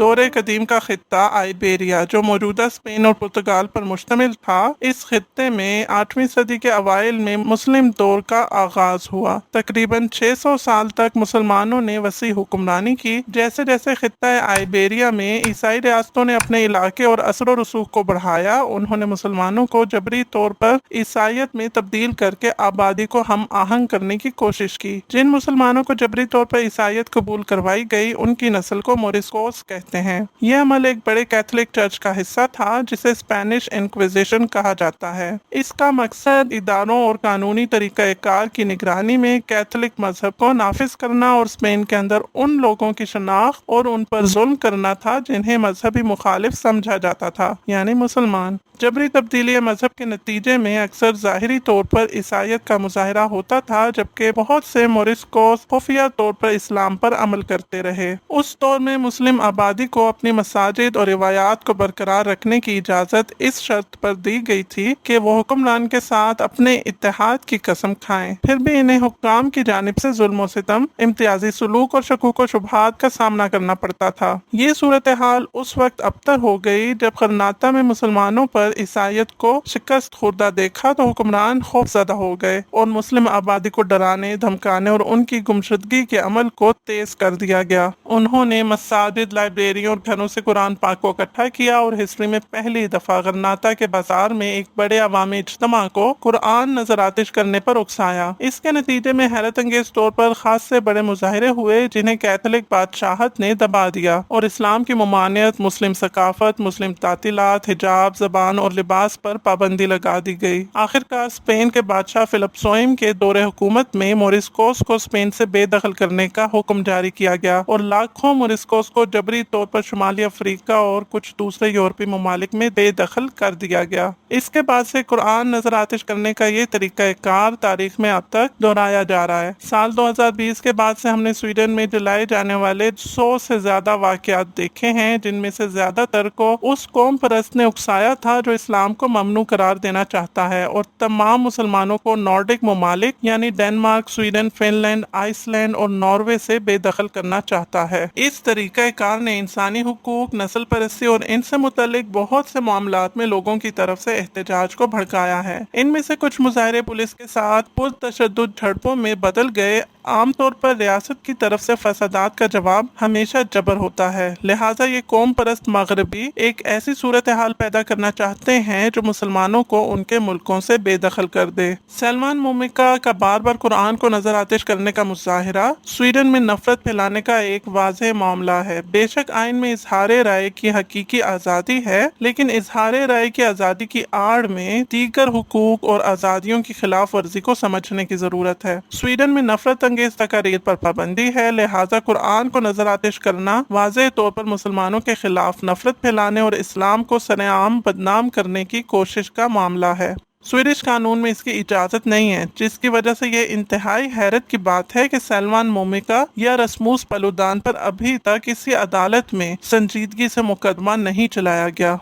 دور قدیم کا خطہ آئیبیریا جو موجودہ اسپین اور پرتگال پر مشتمل تھا، اس خطے میں 8ویں صدی کے اوائل میں مسلم دور کا آغاز ہوا۔ تقریباً 600 سال تک مسلمانوں نے وسیع حکمرانی کی۔ جیسے جیسے خطہ آئیبیریا میں عیسائی ریاستوں نے اپنے علاقے اور اثر و رسوخ کو بڑھایا، انہوں نے مسلمانوں کو جبری طور پر عیسائیت میں تبدیل کر کے آبادی کو ہم آہنگ کرنے کی کوشش کی۔ جن مسلمانوں کو جبری طور پر عیسائیت قبول کروائی گئی ان کی نسل کو موریسکوس کہتے ہیں۔ یہ عمل ایک بڑے کیتھولک چرچ کا حصہ تھا جسے اسپینش انکویزیشن کہا جاتا ہے۔ اس کا مقصد اداروں اور قانونی طریقہ کار کی نگرانی میں کیتھولک مذہب کو نافذ کرنا اور اسپین کے اندر ان لوگوں کی شناخت اور ان پر ظلم کرنا تھا جنہیں مذہبی مخالف سمجھا جاتا تھا، یعنی مسلمان۔ جبری تبدیلی مذہب کے نتیجے میں اکثر ظاہری طور پر عیسائیت کا مظاہرہ ہوتا تھا، جبکہ بہت سے موریسکوس خفیہ طور پر اسلام پر عمل کرتے رہے۔ اس دور میں مسلم آبادی کو اپنی مساجد اور روایات کو برقرار رکھنے کی اجازت اس شرط پر دی گئی تھی کہ وہ حکمران کے ساتھ اپنے اتحاد کی قسم کھائیں، پھر بھی انہیں حکام کی جانب سے ظلم و ستم، امتیازی سلوک اور شکوک و شبہات کا سامنا کرنا پڑتا تھا۔ یہ صورتحال اس وقت ابتر ہو گئی جب غرناطہ میں مسلمانوں پر عیسائیت کو شکست خوردہ دیکھا تو حکمران خوف زدہ ہو گئے اور مسلم آبادی کو ڈرانے، دھمکانے اور ان کی گمشدگی کے عمل کو تیز کر دیا گیا۔ انہوں نے مساجد، لائبریریوں اور گھروں سے قرآن پاک کو اکٹھا کیا اور ہسٹری میں پہلی دفعہ غرناطہ کے بازار میں ایک بڑے عوامی اجتماع کو قرآن نظر آتش کرنے پر اکسایا۔ اس کے نتیجے میں حیرت انگیز طور پر خاص سے بڑے مظاہرے ہوئے جنہیں کیتھولک بادشاہت نے دبا دیا اور اسلام کی ممانعت، مسلم ثقافت، مسلم تعطیلات، حجاب، زبان اور لباس پر پابندی لگا دی گئی۔ آخرکار اسپین کے بادشاہ فلپ سوئم کے دور حکومت میں موریسکوس کو اسپین سے بے دخل کرنے کا حکم جاری کیا گیا اور لاکھوں موریسکوس کو جبری طور پر شمالی افریقہ اور کچھ دوسرے یورپی ممالک میں بے دخل کر دیا گیا۔ اس کے بعد سے قرآن نظر آتش کرنے کا یہ طریقہ کار تاریخ میں اب تک دہرایا جا رہا ہے۔ سال 2020 کے بعد سے ہم نے سویڈن میں جلائے جانے والے 100 سے زیادہ واقعات دیکھے ہیں، جن میں سے زیادہ تر کو اس قوم پرست نے اکسایا تھا جو اسلام کو ممنوع قرار دینا چاہتا ہے اور تمام مسلمانوں کو نارڈک ممالک یعنی Denmark, Sweden, Finland, Iceland اور ناروے سے بے دخل کرنا چاہتا ہے۔ اس طریقہ کار نے انسانی حقوق، نسل پرستی اور ان سے متعلق بہت سے معاملات میں لوگوں کی طرف سے احتجاج کو بھڑکایا ہے۔ ان میں سے کچھ مظاہرے پولیس کے ساتھ پرتشدد جھڑپوں میں بدل گئے۔ عام طور پر ریاست کی طرف سے فسادات کا جواب ہمیشہ جبر ہوتا ہے، لہٰذا یہ قوم پرست مغربی ایک ایسی صورتحال پیدا کرنا چاہتے ہیں جو مسلمانوں کو ان کے ملکوں سے بے دخل کر دے۔ سلمان مومکا کا بار بار قرآن کو نظر آتش کرنے کا مظاہرہ سویڈن میں نفرت پھیلانے کا ایک واضح معاملہ ہے۔ بے شک آئین میں اظہار رائے کی حقیقی آزادی ہے، لیکن اظہار رائے کی آزادی کی آڑ میں دیگر حقوق اور آزادیوں کی خلاف ورزی کو سمجھنے کی ضرورت ہے۔ سویڈن میں نفرت انگیز تقاریر پر پابندی ہے، لہٰذا قرآن کو نظر آتش کرنا واضح طور پر مسلمانوں کے خلاف نفرت پھیلانے اور اسلام کو سرِ عام بدنام کرنے کی کوشش کا معاملہ ہے۔ سویڈش قانون میں اس کی اجازت نہیں ہے، جس کی وجہ سے یہ انتہائی حیرت کی بات ہے کہ سلمان مومکا یا رسموس پلودان پر ابھی تک کسی عدالت میں سنجیدگی سے مقدمہ نہیں چلایا گیا۔